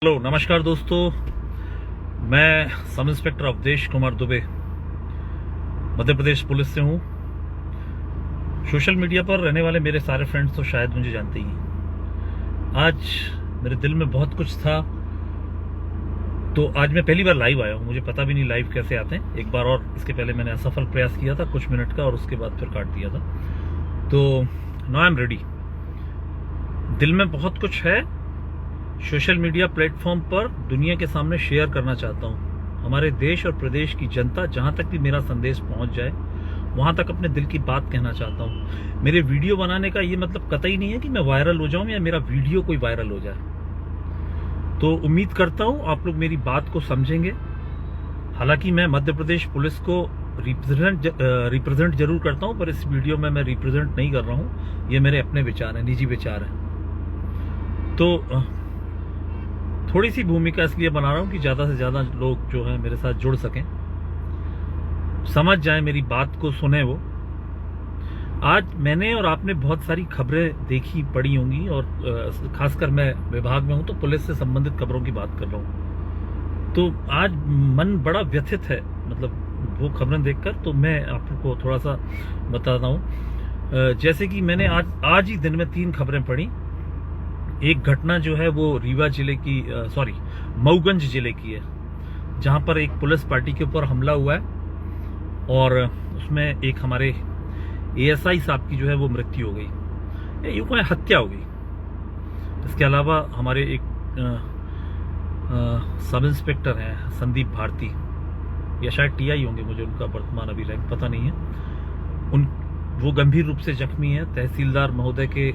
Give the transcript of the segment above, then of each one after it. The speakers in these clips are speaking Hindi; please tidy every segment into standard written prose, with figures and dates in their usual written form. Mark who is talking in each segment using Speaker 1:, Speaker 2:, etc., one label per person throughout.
Speaker 1: हेलो नमस्कार दोस्तों, मैं sub inspector Awadhesh Kumar Dubey Madhya Pradesh police से हूँ। सोशल मीडिया पर रहने वाले मेरे सारे फ्रेंड्स तो शायद मुझे जानते ही हैं। आज मेरे दिल में बहुत कुछ था, तो आज मैं पहली बार लाइव आया हूँ। मुझे पता भी नहीं लाइव कैसे आते हैं। एक बार और इसके पहले मैंने असफल प्रयास किया था कुछ मिनट का, और उसके बाद फिर काट दिया था। तो नाउ आई एम रेडी। दिल में बहुत कुछ है, सोशल मीडिया प्लेटफॉर्म पर दुनिया के सामने शेयर करना चाहता हूं। हमारे देश और प्रदेश की जनता, जहां तक भी मेरा संदेश पहुंच जाए, वहां तक अपने दिल की बात कहना चाहता हूं। मेरे वीडियो बनाने का ये मतलब कतई नहीं है कि मैं वायरल हो जाऊं या मेरा वीडियो कोई वायरल हो जाए। तो उम्मीद करता हूं आप लोग मेरी बात को समझेंगे। हालांकि मैं मध्य प्रदेश पुलिस को रिप्रेजेंट जरूर करता हूं, पर इस वीडियो में मैं रिप्रेजेंट नहीं कर रहा हूं। ये मेरे अपने विचार हैं, निजी विचार हैं। तो थोड़ी सी भूमिका इसलिए बना रहा हूं कि ज्यादा से ज्यादा लोग जो है मेरे साथ जुड़ सकें, समझ जाएं, मेरी बात को सुने वो। आज मैंने और आपने बहुत सारी खबरें देखी पढ़ी होंगी, और खासकर मैं विभाग में हूं तो पुलिस से संबंधित खबरों की बात कर रहा हूं। तो आज मन बड़ा व्यथित है, मतलब वो खबरें देखकर। तो मैं आपको थोड़ा सा बताता हूं। जैसे कि मैंने आज ही दिन में 3 खबरें पढ़ी। एक घटना जो है वो रीवा जिले की मऊगंज जिले की है, जहां पर एक पुलिस पार्टी के ऊपर हमला हुआ है, और उसमें एक हमारे एएसआई साहब की जो है वो मृत्यु हो गई, यूं कहें हत्या हो गई। इसके अलावा हमारे एक सब इंस्पेक्टर हैं संदीप भारती, या शायद टीआई होंगे, मुझे उनका वर्तमान अभी रैंक पता नहीं है। वो गंभीर रूप से जख्मी है। तहसीलदार महोदय के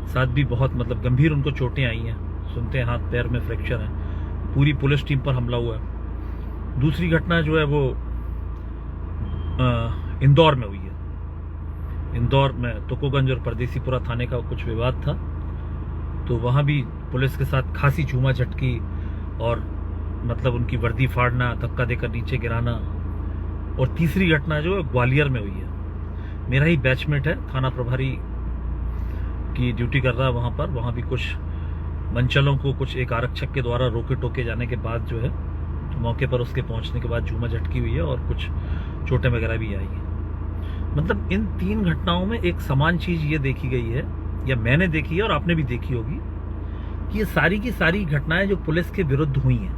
Speaker 1: साथ भी बहुत गंभीर उनको चोटें आई हैं, सुनते हैं हाथ पैर में फ्रैक्चर है। पूरी पुलिस टीम पर हमला हुआ है। दूसरी घटना जो है वो इंदौर में हुई है। इंदौर में तुकोगंज और परदेसीपुरा थाने का कुछ विवाद था, तो वहां भी पुलिस के साथ खासी झूमा झटकी, और उनकी वर्दी फाड़ना, धक्का देकर नीचे गिराना। और तीसरी घटना जो है ग्वालियर में हुई है। मेरा ही बैचमेट है, थाना प्रभारी की ड्यूटी कर रहा है वहां भी कुछ मंचलों को कुछ एक आरक्षक के द्वारा रोके टोके जाने के बाद जो है मौके पर उसके पहुंचने के बाद झूमा झटकी हुई है, और कुछ चोटें वगैरह भी आई हैं। इन 3 घटनाओं में एक समान चीज ये देखी गई है, या मैंने देखी है और आपने भी देखी होगी, कि ये सारी की सारी घटनाएं जो पुलिस के विरुद्ध हुई हैं,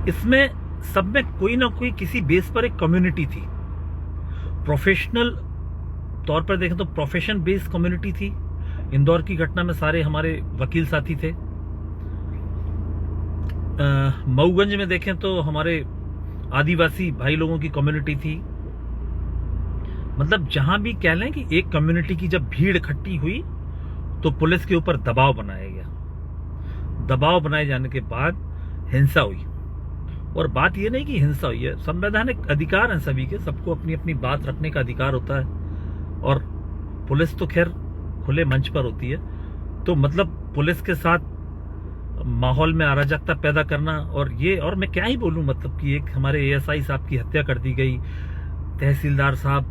Speaker 1: इसमें सब में कोई ना कोई किसी बेस पर एक कम्युनिटी थी। प्रोफेशनल तौर पर देखें तो प्रोफेशन बेस्ड कम्युनिटी थी। इंदौर की घटना में सारे हमारे वकील साथी थे। मऊगंज में देखें तो हमारे आदिवासी भाई लोगों की कम्युनिटी थी। जहां भी कह लें कि एक कम्युनिटी की जब भीड़ इकट्ठी हुई तो पुलिस के ऊपर दबाव बनाया गया। दबाव बनाए जाने के बाद हिंसा हुई। और बात यह नहीं कि हिंसा हुई है, संवैधानिक अधिकार है सभी के, सबको अपनी अपनी बात रखने का अधिकार होता है, और पुलिस तो खैर खुले मंच पर होती है। तो पुलिस के साथ माहौल में अराजकता पैदा करना, और मैं क्या ही बोलूं, कि एक हमारे एएसआई साहब की हत्या कर दी गई, तहसीलदार साहब,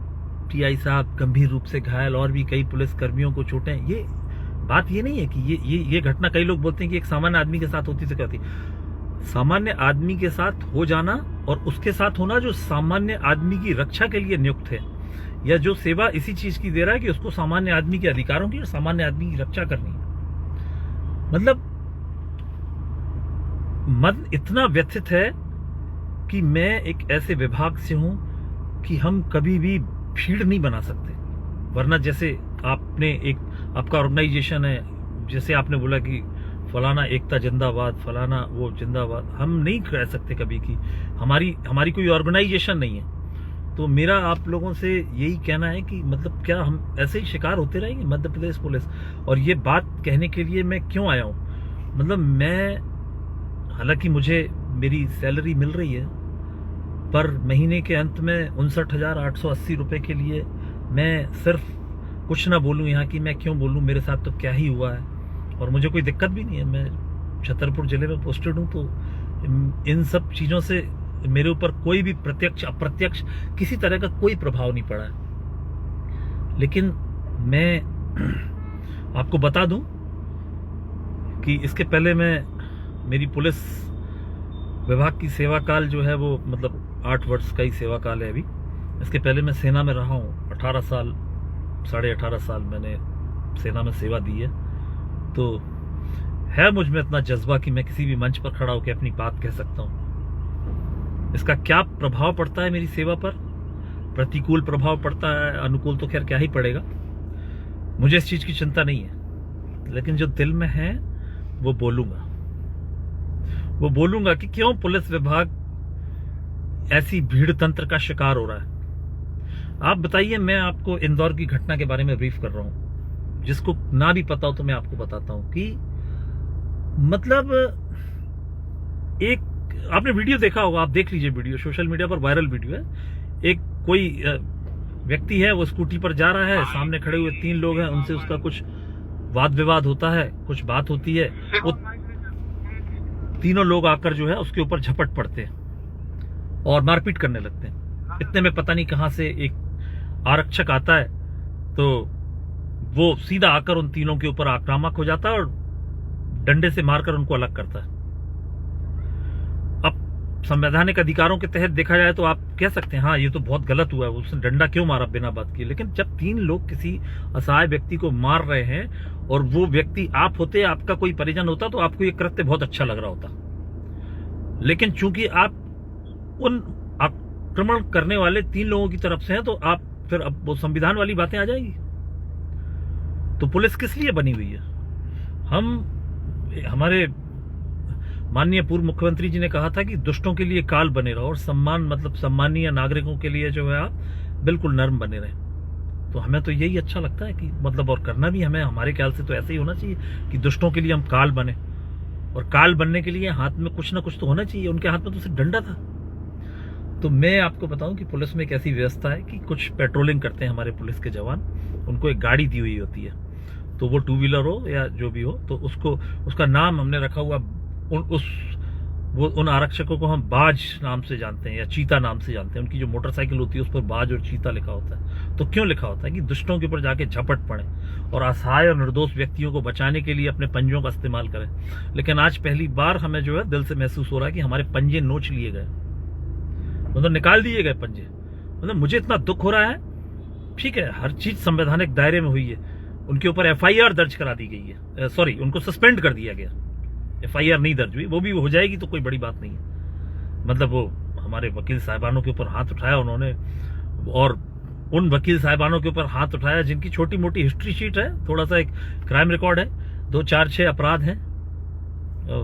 Speaker 1: टीआई साहब गंभीर रूप से घायल, और भी कई पुलिस कर्मियों को चोटें। ये बात ये नहीं है कि ये घटना, कई लोग बोलते हैं कि एक सामान्य आदमी के साथ होती तो क्या थी। सामान्य आदमी के साथ हो जाना, और उसके साथ होना जो सामान्य आदमी की रक्षा के लिए नियुक्त है, या जो सेवा इसी चीज की दे रहा है कि उसको सामान्य आदमी के अधिकारों की और सामान्य आदमी की रक्षा करनी है। मन इतना व्यथित है कि मैं एक ऐसे विभाग से हूं कि हम कभी भी भीड़ नहीं बना सकते। वरना जैसे आपका ऑर्गेनाइजेशन है, जैसे आपने बोला कि फलाना एकता जिंदाबाद, फलाना वो जिंदाबाद, हम नहीं कह सकते कभी कि हमारी कोई ऑर्गेनाइजेशन नहीं है। तो मेरा आप लोगों से यही कहना है कि क्या हम ऐसे ही शिकार होते रहेंगे मध्य प्रदेश पुलिस। और ये बात कहने के लिए मैं क्यों आया हूं, मैं हालांकि मुझे मेरी सैलरी मिल रही है, पर महीने के अंत में 59,880 रुपए के लिए मैं सिर्फ कुछ ना बोलूं यहाँ की, मैं क्यों बोलूं, मेरे साथ तो क्या ही हुआ है। और मुझे कोई दिक्कत भी नहीं है, मैं छतरपुर जिले में पोस्टेड हूं, तो इन सब चीजों से मेरे ऊपर कोई भी प्रत्यक्ष अप्रत्यक्ष किसी तरह का कोई प्रभाव नहीं पड़ा है। लेकिन मैं आपको बता दूं कि इसके पहले मेरी पुलिस विभाग की सेवा काल जो है वो मतलब 8 वर्ष का ही सेवा काल है अभी। इसके पहले मैं सेना में रहा हूँ 18 साल, 18.5 साल मैंने सेना में सेवा दी है। तो है मुझ में इतना जज्बा कि मैं किसी भी मंच पर खड़ा होकर अपनी बात कह सकता हूँ। इसका क्या प्रभाव पड़ता है मेरी सेवा पर, प्रतिकूल प्रभाव पड़ता है, अनुकूल तो खैर क्या ही पड़ेगा, मुझे इस चीज की चिंता नहीं है। लेकिन जो दिल में है वो बोलूंगा कि क्यों पुलिस विभाग ऐसी भीड़ तंत्र का शिकार हो रहा है। आप बताइए, मैं आपको इंदौर की घटना के बारे में ब्रीफ कर रहा हूं, जिसको ना भी पता हो तो मैं आपको बताता हूं कि मतलब एक आपने वीडियो देखा होगा, आप देख लीजिए वीडियो, सोशल मीडिया पर वायरल वीडियो है। एक कोई व्यक्ति है, वो स्कूटी पर जा रहा है, सामने खड़े हुए 3 लोग हैं, उनसे उसका कुछ वाद विवाद होता है, कुछ बात होती है, वो तीनों लोग आकर जो है उसके ऊपर झपट पड़ते हैं और मारपीट करने लगते हैं। इतने में पता नहीं कहां से एक आरक्षक आता है, तो वो सीधा आकर उन तीनों के ऊपर आक्रामक हो जाता है और डंडे से मारकर उनको अलग करता है। अब संवैधानिक अधिकारों के तहत देखा जाए तो आप कह सकते हैं हाँ ये तो बहुत गलत हुआ है, उसने डंडा क्यों मारा बिना बात किए। लेकिन जब 3 लोग किसी असहाय व्यक्ति को मार रहे हैं और वो व्यक्ति आप होते, आपका कोई परिजन होता, तो आपको ये कृत्य बहुत अच्छा लग रहा होता। लेकिन चूंकि आप उन आक्रमण करने वाले 3 लोगों की तरफ से हैं, तो आप फिर अब वो संविधान वाली बातें आ जाएगी। तो पुलिस किस लिए बनी हुई है? हमारे माननीय पूर्व मुख्यमंत्री जी ने कहा था कि दुष्टों के लिए काल बने रहो और सम्मानीय नागरिकों के लिए जो है आप बिल्कुल नर्म बने रहे। तो हमें तो यही अच्छा लगता है कि मतलब, और करना भी हमें, हमारे ख्याल से तो ऐसे ही होना चाहिए कि दुष्टों के लिए हम काल बने। और काल बनने के लिए हाथ में कुछ ना कुछ तो होना चाहिए। उनके हाथ में तो सिर्फ डंडा था। तो मैं आपको बताऊं कि पुलिस में एक ऐसी व्यवस्था है कि कुछ पेट्रोलिंग करते हैं हमारे पुलिस के जवान, उनको एक गाड़ी दी हुई होती है, तो वो 2 व्हीलर हो या जो भी हो, तो उसका नाम हमने रखा हुआ, उन आरक्षकों को हम बाज नाम से जानते हैं या चीता नाम से जानते हैं। उनकी जो मोटरसाइकिल होती है उस पर बाज और चीता लिखा होता है। तो क्यों लिखा होता है? कि दुष्टों के ऊपर जाके झपट पड़े और असहाय और निर्दोष व्यक्तियों को बचाने के लिए अपने पंजों का इस्तेमाल करें। लेकिन आज पहली बार हमें जो है दिल से महसूस हो रहा है कि हमारे पंजे नोच लिए गए, मतलब निकाल दिए गए पंजे। मतलब मुझे इतना दुख हो रहा है। ठीक है, हर चीज संवैधानिक दायरे में हुई है। उनके ऊपर FIR दर्ज करा दी गई है, सॉरी उनको सस्पेंड कर दिया गया। FIR नहीं दर्ज हुई, वो भी हो जाएगी तो कोई बड़ी बात नहीं है। मतलब वो हमारे वकील साहिबानों के ऊपर हाथ उठाया उन्होंने, और उन वकील साहिबानों के ऊपर हाथ उठाया जिनकी छोटी मोटी हिस्ट्री शीट है, थोड़ा सा एक क्राइम रिकॉर्ड है, 2 4 6 अपराध हैं,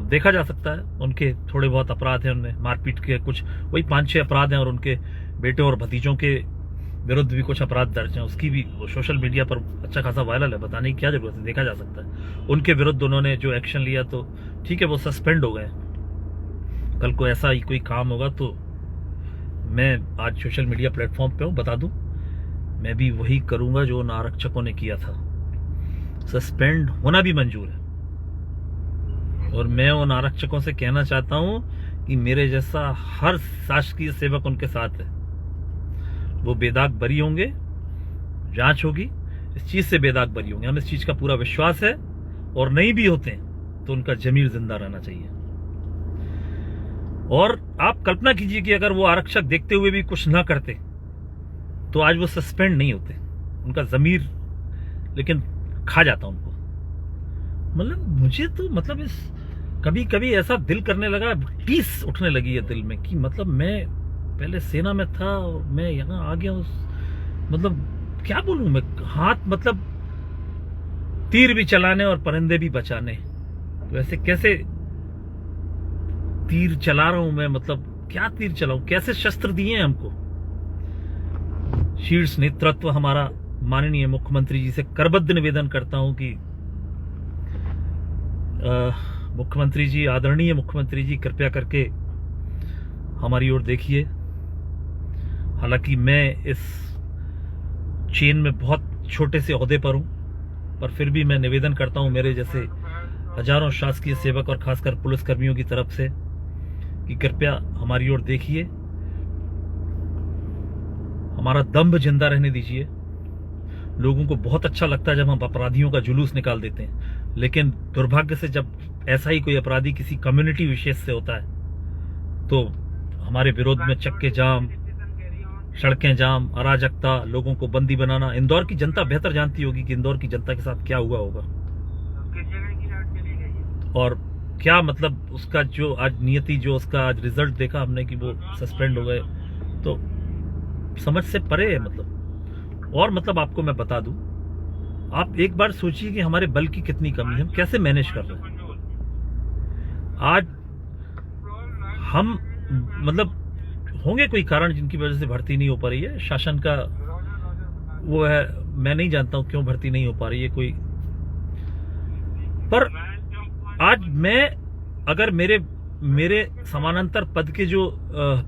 Speaker 1: देखा जा सकता है। उनके थोड़े बहुत अपराध हैं, उनमें मारपीट के कुछ वही 5 6 अपराध हैं, और उनके बेटे और भतीजों के विरुद्ध भी कुछ अपराध दर्ज हैं। उसकी भी सोशल मीडिया पर अच्छा खासा वायरल है, बताने की क्या जरूरत है, देखा जा सकता है। उनके विरुद्ध उन्होंने जो एक्शन लिया, तो ठीक है वो सस्पेंड हो गए। कल को ऐसा ही कोई काम होगा तो मैं आज सोशल मीडिया प्लेटफॉर्म पे हूँ, बता दूं मैं भी वही करूंगा जो उन आरक्षकों ने किया था। सस्पेंड होना भी मंजूर है। और मैं उन आरक्षकों से कहना चाहता हूं कि मेरे जैसा हर शासकीय सेवक उनके साथ है। वो बेदाग बरी होंगे, जांच होगी, इस चीज से बेदाग बरी होंगे, हमें इस चीज का पूरा विश्वास है। और नहीं भी होते हैं तो उनका जमीर जिंदा रहना चाहिए। और आप कल्पना कीजिए कि अगर वो आरक्षक देखते हुए भी कुछ ना करते तो आज वो सस्पेंड नहीं होते, उनका जमीर लेकिन खा जाता उनको। मतलब मुझे तो मतलब इस कभी कभी ऐसा दिल करने लगा, टीस उठने लगी है दिल में कि मतलब मैं पहले सेना में था और मैं यहाँ आ गया मतलब क्या बोलूं मैं, हाथ मतलब तीर भी चलाने और परिंदे भी बचाने, तो ऐसे कैसे तीर चला रहा हूं मैं, मतलब क्या तीर चलाऊं, कैसे शस्त्र दिए हैं हमको। शीर्ष नेतृत्व हमारा माननीय मुख्यमंत्री जी से करबद्ध निवेदन करता हूं कि मुख्यमंत्री जी, आदरणीय मुख्यमंत्री जी, कृपया करके हमारी ओर देखिए। हालांकि मैं इस चेन में बहुत छोटे से ओहदे पर हूं, पर फिर भी मैं निवेदन करता हूं मेरे जैसे हजारों शासकीय सेवक और खासकर पुलिसकर्मियों की तरफ से कि कृपया हमारी ओर देखिए, हमारा दम्भ जिंदा रहने दीजिए। लोगों को बहुत अच्छा लगता है जब हम अपराधियों का जुलूस निकाल देते हैं, लेकिन दुर्भाग्य से जब ऐसा ही कोई अपराधी किसी कम्युनिटी विशेष से होता है तो हमारे विरोध में चक्के जाम, सड़कें जाम, अराजकता, लोगों को बंदी बनाना। इंदौर की जनता बेहतर जानती होगी कि इंदौर की जनता के साथ क्या हुआ होगा और क्या मतलब उसका जो आज नियति, जो उसका आज रिजल्ट देखा हमने कि वो सस्पेंड हो गए, तो समझ से परे है मतलब। और मतलब आपको मैं बता दूं, आप एक बार सोचिए कि हमारे बल की कितनी कमी है, हम कैसे मैनेज कर रहे हैं। आज हम मतलब होंगे कोई कारण जिनकी वजह से भर्ती नहीं हो पा रही है, शासन का वो है, मैं नहीं जानता हूं क्यों भर्ती नहीं हो पा रही है कोई। पर आज मैं अगर मेरे समानांतर पद के जो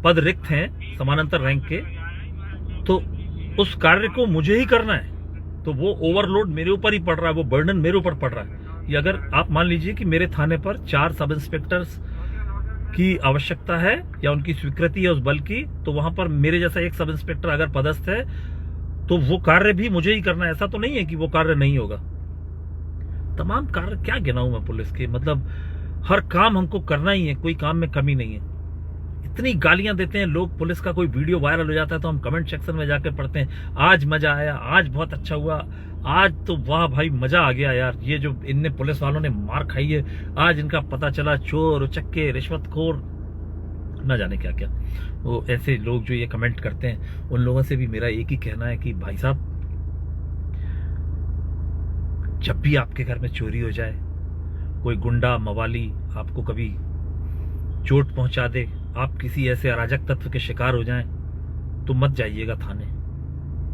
Speaker 1: पद रिक्त हैं समानांतर रैंक के, तो उस कार्य को मुझे ही करना है, तो वो ओवरलोड मेरे ऊपर ही पड़ रहा है, वो बर्डन मेरे ऊपर पड़ रहा है। ये अगर आप मान लीजिए कि मेरे थाने पर 4 सब इंस्पेक्टर्स की आवश्यकता है या उनकी स्वीकृति है उस बल की, तो वहां पर मेरे जैसा एक सब इंस्पेक्टर अगर पदस्थ है तो वो कार्य भी मुझे ही करना है। ऐसा तो नहीं है कि वो कार्य नहीं होगा। तमाम कार्य क्या गिनाऊं मैं पुलिस के, मतलब हर काम हमको करना ही है, कोई काम में कमी नहीं है। इतनी गालियां देते हैं लोग, पुलिस का कोई वीडियो वायरल हो जाता है तो हम कमेंट सेक्शन में जाकर पढ़ते हैं, आज मजा आया, आज बहुत अच्छा हुआ, आज तो वाह भाई मजा आ गया यार, ये जो इनने पुलिस वालों ने मार खाई है, आज इनका पता चला, चोर उचक्के रिश्वतखोर ना जाने क्या क्या। वो ऐसे लोग जो ये कमेंट करते हैं, उन लोगों से भी मेरा एक ही कहना है कि भाई साहब, जब भी आपके घर में चोरी हो जाए, कोई गुंडा मवाली आपको कभी चोट पहुंचा दे, आप किसी ऐसे अराजक तत्व के शिकार हो जाएं, तो मत जाइएगा थाने,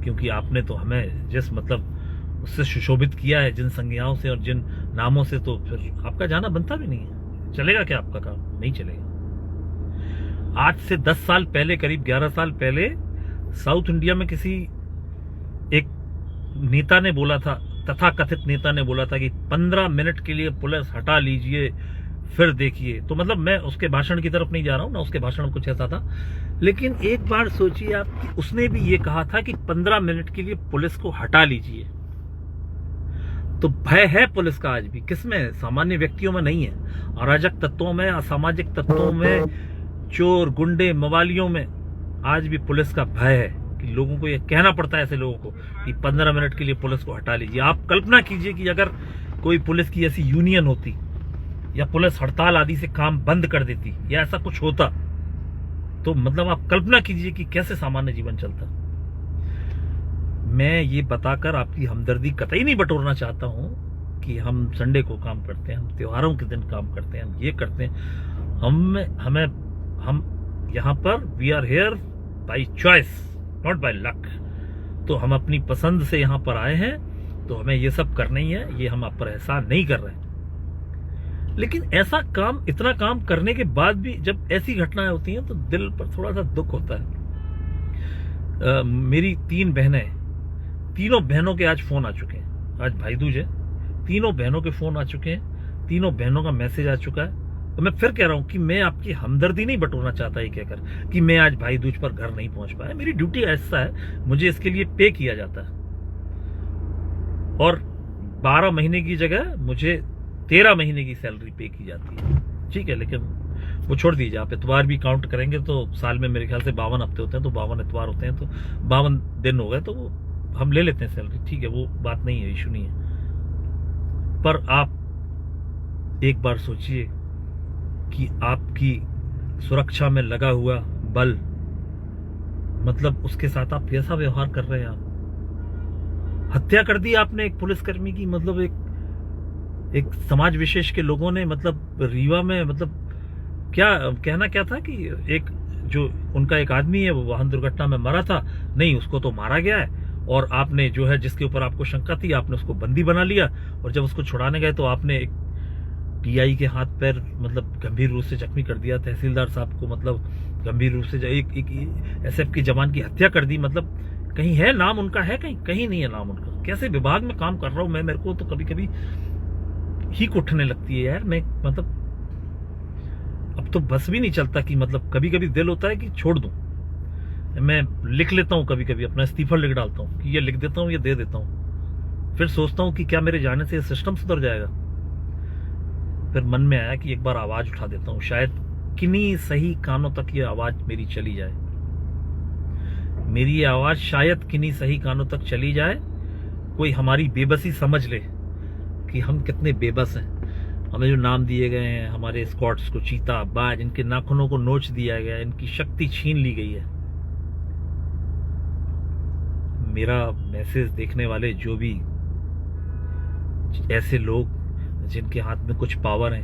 Speaker 1: क्योंकि आपने तो हमें जिस मतलब उससे सुशोभित किया है, जिन संज्ञाओं से और जिन नामों से, तो फिर आपका जाना बनता भी नहीं है। चलेगा क्या आपका काम? नहीं चलेगा। आज से 10 साल पहले, करीब 11 साल पहले, साउथ इंडिया में किसी एक नेता ने बोला था, तथाकथित नेता ने बोला था कि 15 मिनट के लिए पुलिस हटा लीजिए फिर देखिए। तो मतलब मैं उसके भाषण की तरफ नहीं जा रहा हूं ना, उसके भाषण में कुछ ऐसा था, लेकिन एक बार सोचिए आप कि उसने भी ये कहा था कि 15 मिनट के लिए पुलिस को हटा लीजिए। तो भय है पुलिस का आज भी, किसमें? सामान्य व्यक्तियों में नहीं है, अराजक तत्वों में, असामाजिक तत्वों में, चोर गुंडे मवालियों में आज भी पुलिस का भय है कि लोगों को ये कहना पड़ता है ऐसे लोगों को कि 15 मिनट के लिए पुलिस को हटा लीजिए। आप कल्पना कीजिए कि अगर कोई पुलिस की ऐसी यूनियन होती या पुलिस हड़ताल आदि से काम बंद कर देती या ऐसा कुछ होता, तो मतलब आप कल्पना कीजिए कि कैसे सामान्य जीवन चलता। मैं ये बताकर आपकी हमदर्दी कतई नहीं बटोरना चाहता हूं कि हम संडे को काम करते हैं, हम त्योहारों के दिन काम करते हैं, हम ये करते हैं। हम यहां पर we are here by choice, not by luck. तो हम अपनी पसंद से यहां पर आए हैं, तो हमें ये सब करना ही है, ये हम आप पर एहसान नहीं कर रहे हैं। लेकिन ऐसा काम, इतना काम करने के बाद भी जब ऐसी घटनाएं होती हैं तो दिल पर थोड़ा सा दुख होता है। मेरी 3 बहनें, तीनों बहनों के आज फोन आ चुके हैं, आज भाई दूज है, तीनों बहनों के फोन आ चुके हैं, तीनों बहनों का मैसेज आ चुका है। तो मैं फिर कह रहा हूं कि मैं आपकी हमदर्दी नहीं बटोरना चाहता ये कहकर कि मैं आज भाई दूज पर घर नहीं पहुंच पाया। मेरी ड्यूटी ऐसा है, मुझे इसके लिए पे किया जाता है, और 12 महीने की जगह मुझे 13 महीने की सैलरी पे की जाती है, ठीक है। लेकिन वो छोड़ दीजिए, आप इतवार भी काउंट करेंगे तो साल में मेरे ख्याल से 52 हफ्ते होते हैं, तो 52 इतवार होते हैं, तो 52 दिन हो गए, तो हम ले लेते हैं सैलरी, ठीक है, वो बात नहीं है, इशू नहीं है। पर आप एक बार सोचिए कि आपकी सुरक्षा में लगा हुआ बल, मतलब उसके साथ आप कैसा व्यवहार कर रहे हैं। आप हत्या कर दी आपने एक पुलिसकर्मी की, मतलब एक समाज विशेष के लोगों ने, मतलब रीवा में, मतलब क्या कहना क्या था कि एक जो उनका एक आदमी है वो वाहन दुर्घटना में मरा था, नहीं उसको तो मारा गया है, और आपने जो है जिसके ऊपर आपको शंका थी आपने उसको बंदी बना लिया, और जब उसको छुड़ाने गए तो आपने एक टीआई के हाथ पैर मतलब गंभीर रूप से जख्मी कर दिया, तहसीलदार साहब को मतलब गंभीर रूप से एक एसएफ के जवान की हत्या कर दी। मतलब कहीं है नाम उनका, है कहीं नहीं है नाम उनका। कैसे विभाग में काम कर रहा हूं मैं, मेरे को तो कभी कभी ही उठने लगती है यार। मैं मतलब अब तो बस भी नहीं चलता कि मतलब कभी कभी दिल होता है कि छोड़ दूं। मैं लिख लेता हूं, कभी कभी अपना इस्तीफा लिख डालता हूं कि ये लिख देता हूं, ये दे देता हूं। फिर सोचता हूं कि क्या मेरे जाने से सिस्टम सुधर जाएगा। फिर मन में आया कि एक बार आवाज उठा देता हूँ, शायद किन्हीं सही कानों तक ये आवाज मेरी चली जाए। मेरी ये आवाज शायद किन्हीं सही कानों तक चली जाए, कोई हमारी बेबसी समझ ले कि हम कितने बेबस हैं। हमें जो नाम दिए गए हैं, हमारे स्क्वाड्स को चीता, बाज, इनके नाखूनों को नोच दिया गया, इनकी शक्ति छीन ली गई है। मेरा मैसेज देखने वाले जो भी ऐसे लोग जिनके हाथ में कुछ पावर है,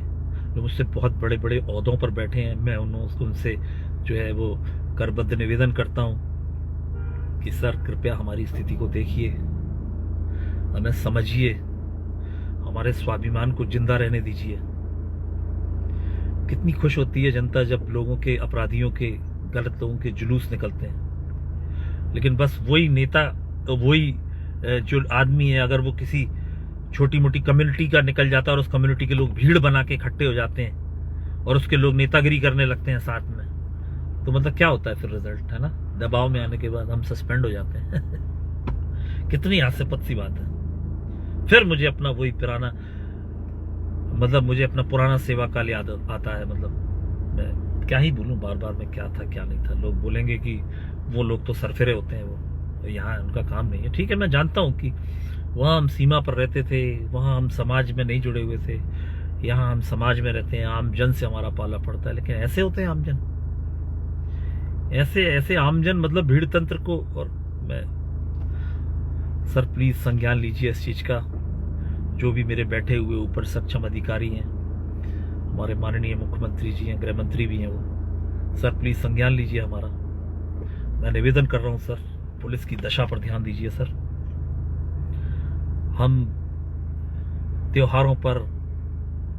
Speaker 1: जो मुझसे बहुत बड़े बड़े ओहदों पर बैठे हैं, मैं उनसे जो है वो करबद्ध निवेदन करता हूं कि सर कृपया हमारी स्थिति को देखिए, हमें समझिए, हमारे स्वाभिमान को जिंदा रहने दीजिए। कितनी खुश होती है जनता जब लोगों के, अपराधियों के, गलत लोगों के जुलूस निकलते हैं, लेकिन बस वही नेता, वही जो आदमी है, अगर वो किसी छोटी मोटी कम्युनिटी का निकल जाता है और उस कम्युनिटी के लोग भीड़ बना के इकट्ठे हो जाते हैं और उसके लोग नेतागिरी करने लगते हैं साथ में, तो मतलब क्या होता है फिर रिजल्ट, है ना? दबाव में आने के बाद हम सस्पेंड हो जाते हैं। कितनी हास्यास्पद सी बात है। फिर मुझे अपना वही पुराना, मतलब मुझे अपना पुराना सेवा काल याद आता है। मतलब मैं क्या ही बोलूं, बार बार मैं क्या था क्या नहीं था। लोग बोलेंगे कि वो लोग तो सरफिरे होते हैं, वो यहाँ उनका काम नहीं है। ठीक है, मैं जानता हूँ कि वहाँ हम सीमा पर रहते थे, वहाँ हम समाज में नहीं जुड़े हुए थे, यहाँ हम समाज में रहते हैं, आम जन से हमारा पाला पड़ता है। लेकिन ऐसे होते हैं आमजन, ऐसे आमजन, मतलब भीड़ तंत्र को। और मैं, सर प्लीज संज्ञान लीजिए इस चीज का। जो भी मेरे बैठे हुए ऊपर सक्षम अधिकारी हैं, हमारे माननीय मुख्यमंत्री जी हैं, गृह मंत्री भी हैं वो, सर प्लीज संज्ञान लीजिए हमारा। मैं निवेदन कर रहा हूं सर, पुलिस की दशा पर ध्यान दीजिए सर। हम त्योहारों पर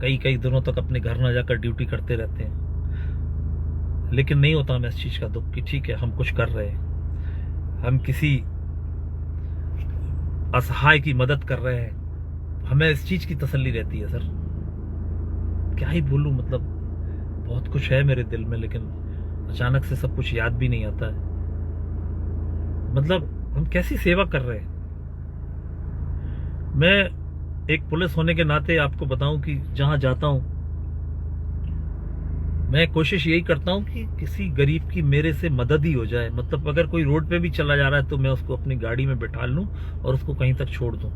Speaker 1: कई दिनों तक अपने घर न जाकर ड्यूटी करते रहते हैं, लेकिन नहीं होता हमें इस चीज का दुख कि ठीक है हम कुछ कर रहे हैं, हम किसी असहाय की मदद कर रहे हैं। हमें इस चीज की तसल्ली रहती है सर। क्या ही बोलूं, मतलब बहुत कुछ है मेरे दिल में, लेकिन अचानक से सब कुछ याद भी नहीं आता है। मतलब हम कैसी सेवा कर रहे हैं। मैं एक पुलिस होने के नाते आपको बताऊं कि जहां जाता हूं, मैं कोशिश यही करता हूं कि किसी गरीब की मेरे से मदद ही हो जाए। मतलब अगर कोई रोड पे भी चला जा रहा है तो मैं उसको अपनी गाड़ी में बिठा लूं और उसको कहीं तक छोड़ दूं।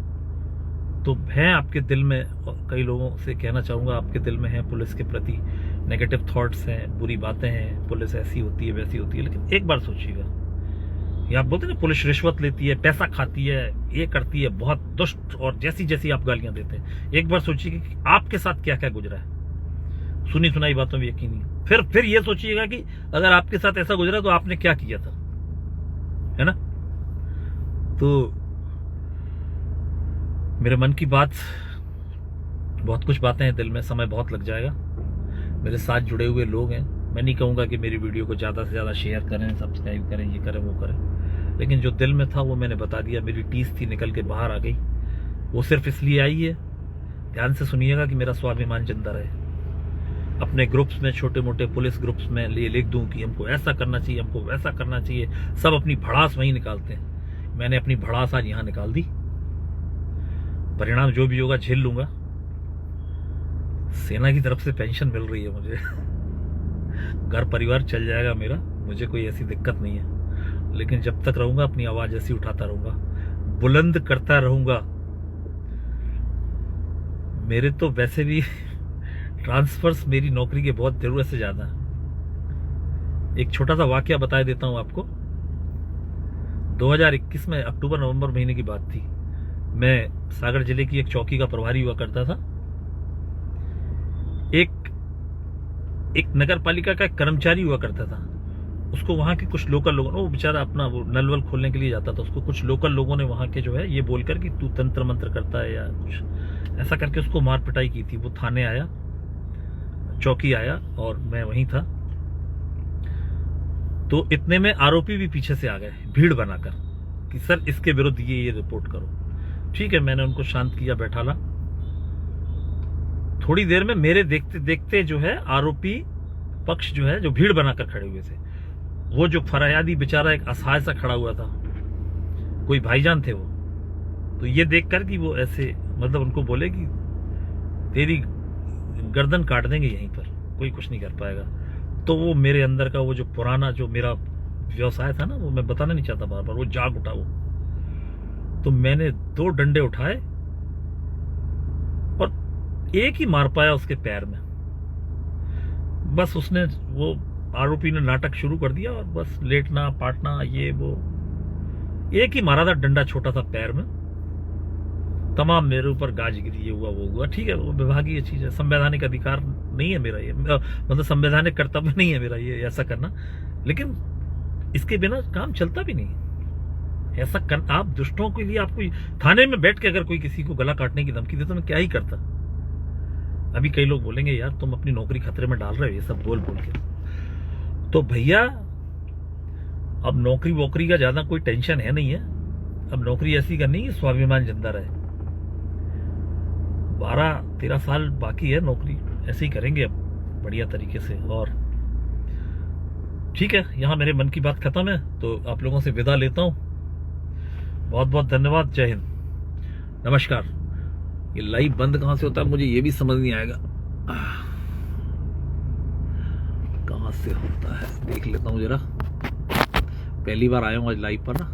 Speaker 1: तो है आपके दिल में, और कई लोगों से कहना चाहूंगा, आपके दिल में है पुलिस के प्रति नेगेटिव थॉट्स हैं, बुरी बातें हैं, पुलिस ऐसी होती है वैसी होती है। लेकिन एक बार सोचिएगा, ये आप बोलते हैं ना पुलिस रिश्वत लेती है, पैसा खाती है, ये करती है, बहुत दुष्ट, और जैसी जैसी आप गालियां देते हैं। एक बार सोचिए कि आपके साथ क्या क्या गुजरा है। सुनी सुनाई बातों में यकीन नहीं। फिर ये सोचिएगा कि अगर आपके साथ ऐसा गुजरा तो आपने क्या किया था, है ना? तो मेरे मन की बात, बहुत कुछ बातें हैं दिल में, समय बहुत लग जाएगा। मेरे साथ जुड़े हुए लोग हैं, मैं नहीं कहूंगा कि मेरी वीडियो को ज्यादा से ज्यादा शेयर करें, सब्सक्राइब करें, ये करें वो करें, लेकिन जो दिल में था वो मैंने बता दिया। मेरी टीस थी, निकल के बाहर आ गई। वो सिर्फ इसलिए आई है, ध्यान से सुनिएगा, कि मेरा स्वाभिमान जिंदा रहे। अपने ग्रुप्स में, छोटे मोटे पुलिस ग्रुप्स में लिख दूं कि हमको ऐसा करना चाहिए, हमको वैसा करना चाहिए। सब अपनी भड़ास वहीं निकालते हैं। मैंने अपनी भड़ास आज यहां निकाल दी। परिणाम जो भी होगा झेल लूंगा। सेना की तरफ से पेंशन मिल रही है मुझे। घर परिवार चल जाएगा मेरा, मुझे कोई ऐसी दिक्कत नहीं है। लेकिन जब तक रहूंगा अपनी आवाज ऐसी उठाता रहूंगा, बुलंद करता रहूंगा। मेरे तो वैसे भी ट्रांसफर्स मेरी नौकरी के बहुत जरूरत से ज्यादा है। एक छोटा सा वाकया बता देता हूं आपको। 2021 में अक्टूबर नवंबर महीने की बात थी। मैं सागर जिले की एक चौकी का प्रभारी हुआ करता था। एक नगर पालिका का एक कर्मचारी हुआ करता था। उसको वहां के कुछ लोकल लोगों, वो बेचारा अपना वो नल वल खोलने के लिए जाता था, उसको कुछ लोकल लोगों ने वहां के जो है ये बोलकर कि तू तंत्र मंत्र करता है या कुछ ऐसा करके उसको मार पिटाई की थी। वो थाने आया, चौकी आया, और मैं वहीं था। तो इतने में आरोपी भी पीछे से आ गए भीड़ बनाकर कि सर इसके विरुद्ध ये रिपोर्ट करो। ठीक है, मैंने उनको शांत किया, बैठाला। थोड़ी देर में मेरे देखते देखते जो है आरोपी पक्ष जो है, जो भीड़ बनाकर खड़े हुए थे, वो जो फरियादी बेचारा एक असहाय सा खड़ा हुआ था, कोई भाईजान थे वो, तो ये देखकर कि वो ऐसे, मतलब उनको बोले कि तेरी गर्दन काट देंगे यहीं पर, कोई कुछ नहीं कर पाएगा। तो वो मेरे अंदर का वो जो पुराना जो मेरा व्यवसाय था ना, वो मैं बताना नहीं चाहता बार बार, वो जाग उठा वो। तो मैंने 2 डंडे उठाए और एक ही मार पाया उसके पैर में। बस उसने, वो आरोपी ने नाटक शुरू कर दिया और बस लेटना पाटना ये वो, एक ही मारा था डंडा छोटा सा पैर में, तमाम मेरे ऊपर गाज गिरी, ये हुआ वो हुआ। ठीक है, वो विभागीय चीज है, संवैधानिक अधिकार नहीं है मेरा ये, मतलब संवैधानिक कर्तव्य नहीं है मेरा ये ऐसा करना, लेकिन इसके बिना काम चलता भी नहीं। ऐसा कर, आप दुष्टों के लिए, आपको थाने में बैठ के अगर कोई किसी को गला काटने की धमकी दे तो मैं क्या ही करता। अभी कई लोग बोलेंगे यार तुम अपनी नौकरी खतरे में डाल रहे हो ये सब बोल बोल के। तो भैया अब नौकरी वोकरी का ज्यादा कोई टेंशन है नहीं है। अब नौकरी ऐसी करनी है स्वाभिमान जिंदा रहे। 12-13 साल बाकी है नौकरी, ऐसे ही करेंगे अब बढ़िया तरीके से। और ठीक है, यहां मेरे मन की बात खत्म है, तो आप लोगों से विदा लेता हूं। बहुत बहुत धन्यवाद। जय हिंद, नमस्कार। ये लाइव बंद कहां से होता है मुझे ये भी समझ नहीं आएगा, कहां से होता है देख लेता हूं जरा। पहली बार आया हूं आज लाइव पर ना।